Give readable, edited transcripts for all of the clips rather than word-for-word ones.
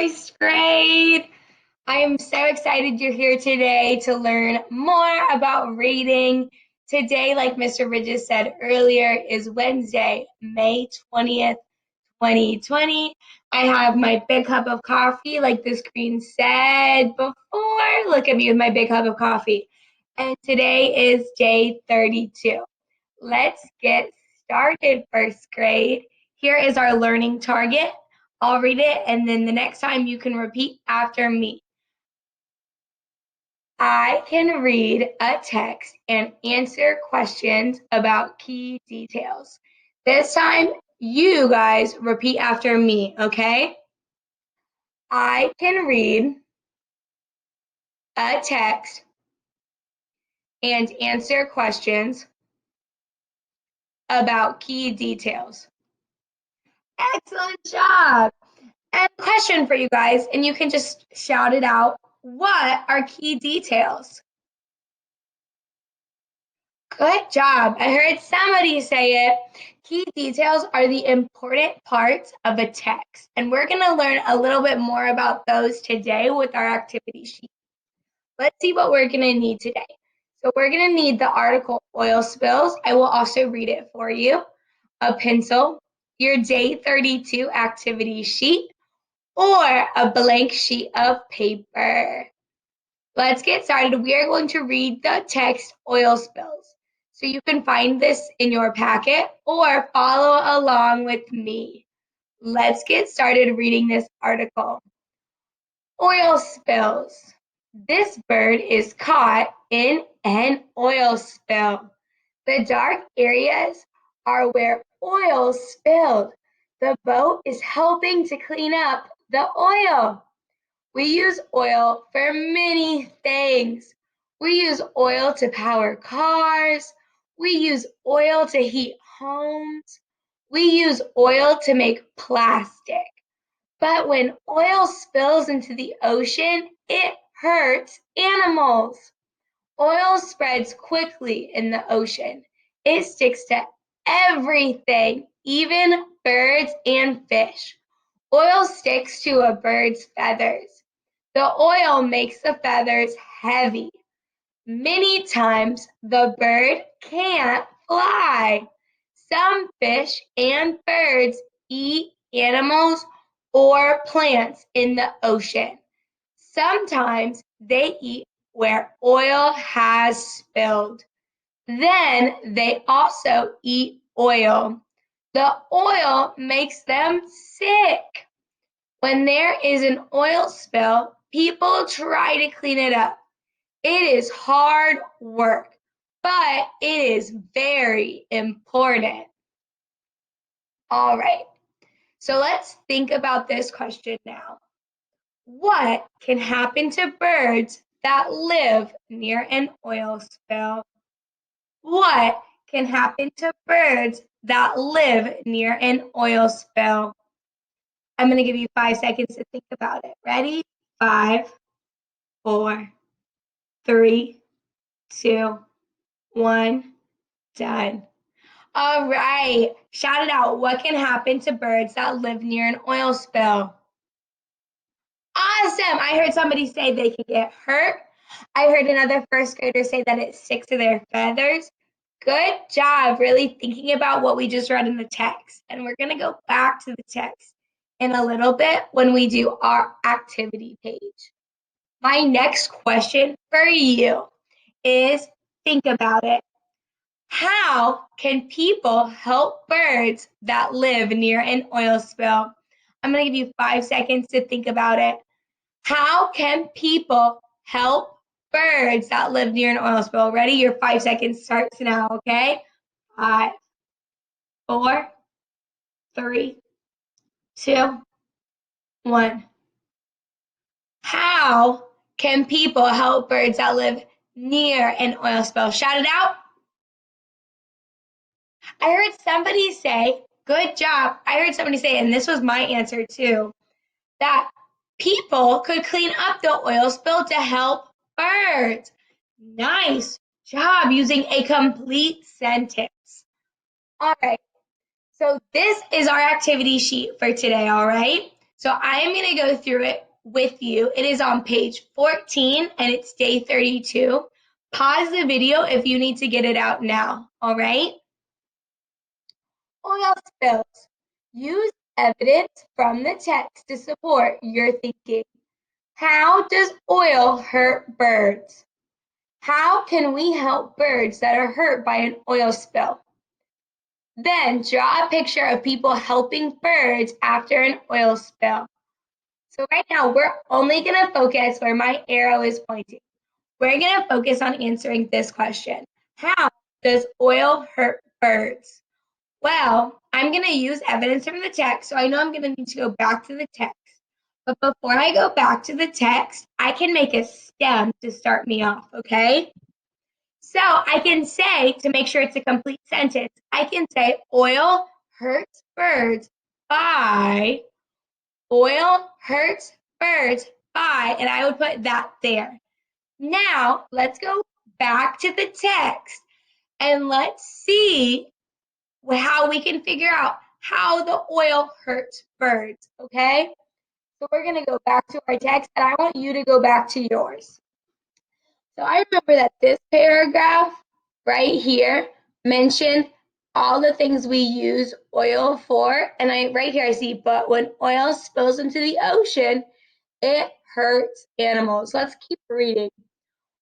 first grade. I am so excited you're here today to learn more about reading. Today, like Mr. Bridges said earlier, is Wednesday, May 20th, 2020. I have my big cup of coffee, like the screen said before. Look at me with my big cup of coffee. And today is day 32. Let's get started, first grade. Here is our learning target. I'll read it, and then the next time you can repeat after me. I can read a text and answer questions about key details. This time, you guys repeat after me, okay? I can read a text and answer questions about key details. Excellent job. And a question for you guys, and you can just shout it out. What are key details? Good job. I heard somebody say it. Key details are the important parts of a text, and we're going to learn a little bit more about those today with our activity sheet. Let's see what we're going to need today. So we're going to need the article oil spills. I will also read it for you. A pencil, your day 32 activity sheet, or a blank sheet of paper. Let's get started. We are going to read the text oil spills. So you can find this in your packet or follow along with me. Let's get started reading this article. Oil spills. This bird is caught in an oil spill. The dark areas are where oil spilled. The boat is helping to clean up the oil. We use oil for many things. We use oil to power cars. We use oil to heat homes. We use oil to make plastic. But when oil spills into the ocean, it hurts animals. Oil spreads quickly in the ocean. It sticks to everything, even birds and fish. Oil sticks to a bird's feathers. The oil makes the feathers heavy. Many times the bird can't fly. Some fish and birds eat animals or plants in the ocean. Sometimes they eat where oil has spilled. Then they also eat oil. The oil makes them sick. When there is an oil spill, people try to clean it up. It is hard work, but it is very important. All right, so let's think about this question now. What can happen to birds that live near an oil spill? What can happen to birds that live near an oil spill? I'm going to give you 5 seconds to think about it. Ready? 5, 4, 3, 2, 1, done. All right, shout it out. What can happen to birds that live near an oil spill? Awesome. I heard somebody say they can get hurt. I heard another first grader say that it sticks to their feathers. Good job, really thinking about what we just read in the text. And we're going to go back to the text in a little bit when we do our activity page. My next question for you is, think about it. How can people help birds that live near an oil spill? I'm going to give you 5 seconds to think about it. How can people help birds that live near an oil spill? Ready? Your 5 seconds starts now, okay? 5, 4, 3, 2, 1. How can people help birds that live near an oil spill? Shout it out. I heard somebody say, good job. I heard somebody say, and this was my answer too, that people could clean up the oil spill to help birds. Nice job using a complete sentence. All right, so this is our activity sheet for today, all right? So I am going to go through it with you. It is on page 14 and it's day 32. Pause the video if you need to get it out now, all right? Oil spills. Use evidence from the text to support your thinking. How does oil hurt birds? How can we help birds that are hurt by an oil spill? Then draw a picture of people helping birds after an oil spill. So right now, we're only going to focus where my arrow is pointing. We're going to focus on answering this question. How does oil hurt birds? Well, I'm going to use evidence from the text, so I know I'm going to need to go back to the text. But before I go back to the text, I can make a stem to start me off, okay? So I can say, to make sure it's a complete sentence, I can say oil hurts birds by, oil hurts birds by, and I would put that there. Now, let's go back to the text and let's see how we can figure out how the oil hurts birds, okay? So we're going to go back to our text, and I want you to go back to yours. So I remember that this paragraph right here mentioned all the things we use oil for, and right here I see, but when oil spills into the ocean, it hurts animals. Let's keep reading.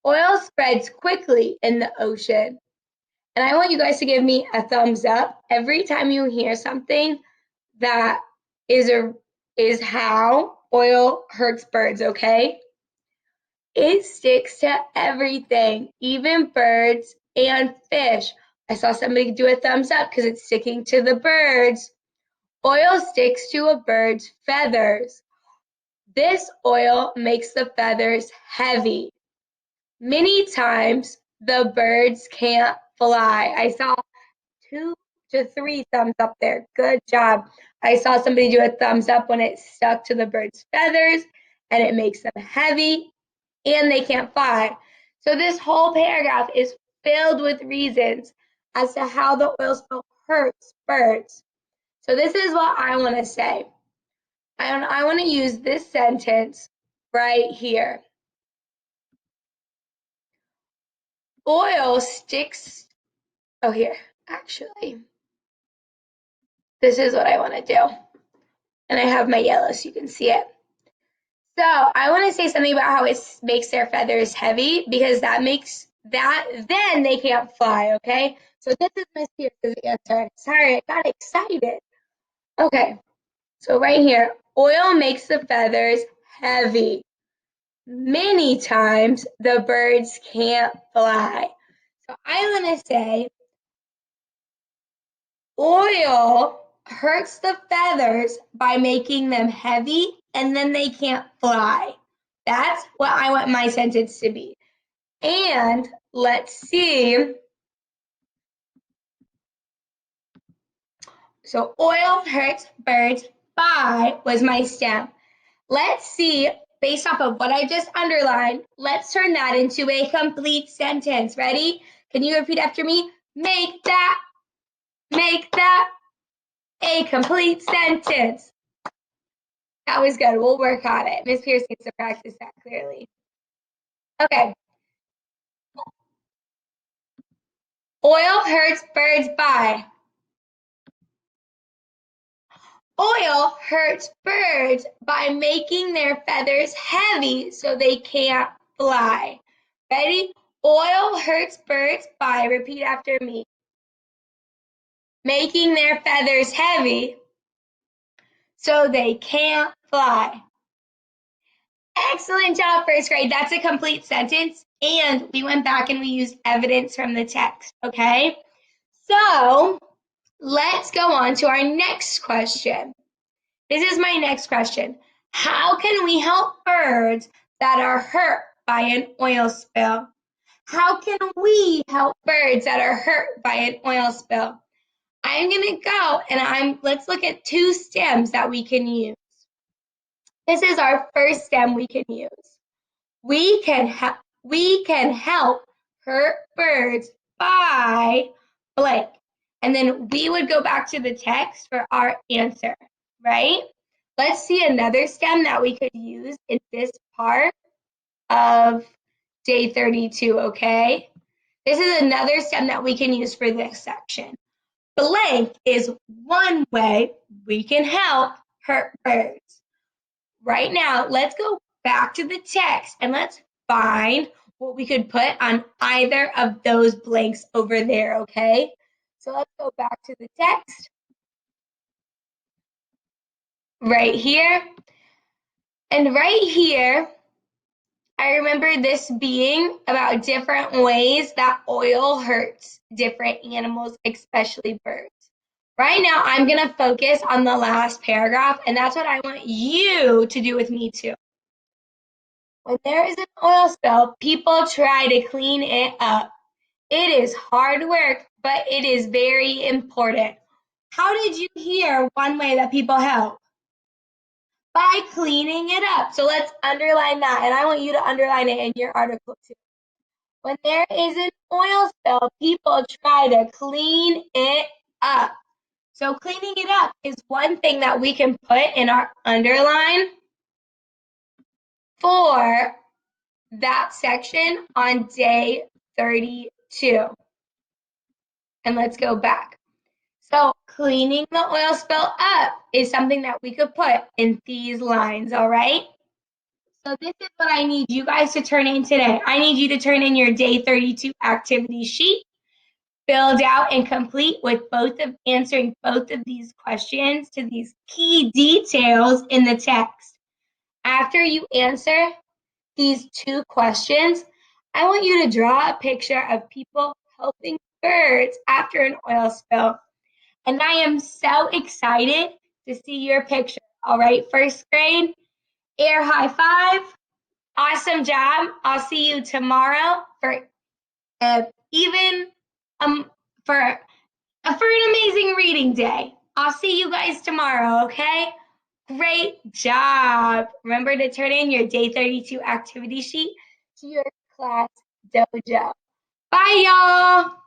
Oil spreads quickly in the ocean. And I want you guys to give me a thumbs up every time you hear something that is how oil hurts birds, okay? It sticks to everything, even birds and fish. I saw somebody do a thumbs up because it's sticking to the birds. Oil sticks to a bird's feathers. This oil makes the feathers heavy. Many times the birds can't fly. I saw 2 to 3 thumbs up there. Good job. I saw somebody do a thumbs up when it stuck to the bird's feathers and it makes them heavy and they can't fly. So this whole paragraph is filled with reasons as to how the oil spill hurts birds. So this is what I want to say. I want to use this sentence right here. Oil sticks, oh here, actually. This is what I want to do. And I have my yellow so you can see it. So I want to say something about how it makes their feathers heavy because that makes that, then they can't fly, okay? So this is Miss Pierce's answer. Sorry, I got excited. Okay, so right here, oil makes the feathers heavy. Many times the birds can't fly. So I want to say oil hurts the feathers by making them heavy and then they can't fly. That's what I want my sentence to be. And let's see. So oil hurts birds by was my stem. Let's see, based off of what I just underlined, let's turn that into a complete sentence. Ready? Can you repeat after me? Make that a complete sentence. That was good. We'll work on it. Miss Pierce needs to practice that clearly. Okay. Oil hurts birds by. Oil hurts birds by making their feathers heavy so they can't fly. Ready? Oil hurts birds by, repeat after me, making their feathers heavy so they can't fly. Excellent job, first grade. That's a complete sentence. And we went back and we used evidence from the text, okay? So let's go on to our next question. This is my next question. How can we help birds that are hurt by an oil spill? How can we help birds that are hurt by an oil spill? I'm going to go and let's look at 2 stems that we can use. This is our first stem we can use. We can help hurt birds by blank. And then we would go back to the text for our answer, right? Let's see another stem that we could use in this part of day 32, okay? This is another stem that we can use for this section. Blank is one way we can help hurt birds. Right now, let's go back to the text and let's find what we could put on either of those blanks over there, okay? So let's go back to the text right here. And right here, I remember this being about different ways that oil hurts different animals, especially birds. Right now, I'm going to focus on the last paragraph, and that's what I want you to do with me too. When there is an oil spill, people try to clean it up. It is hard work, but it is very important. How did you hear one way that people help? By cleaning it up. So let's underline that, and I want you to underline it in your article too. When there is an oil spill, people try to clean it up. So cleaning it up is one thing that we can put in our underline for that section on day 32. And let's go back. So cleaning the oil spill up is something that we could put in these lines, all right? So this is what I need you guys to turn in today. I need you to turn in your day 32 activity sheet, filled out and complete with answering both of these questions to these key details in the text. After you answer these two questions, I want you to draw a picture of people helping birds after an oil spill. And I am so excited to see your picture. All right, first grade, air high five. Awesome job. I'll see you tomorrow for even for an amazing reading day. I'll see you guys tomorrow, okay? Great job. Remember to turn in your day 32 activity sheet to your class dojo. Bye, y'all.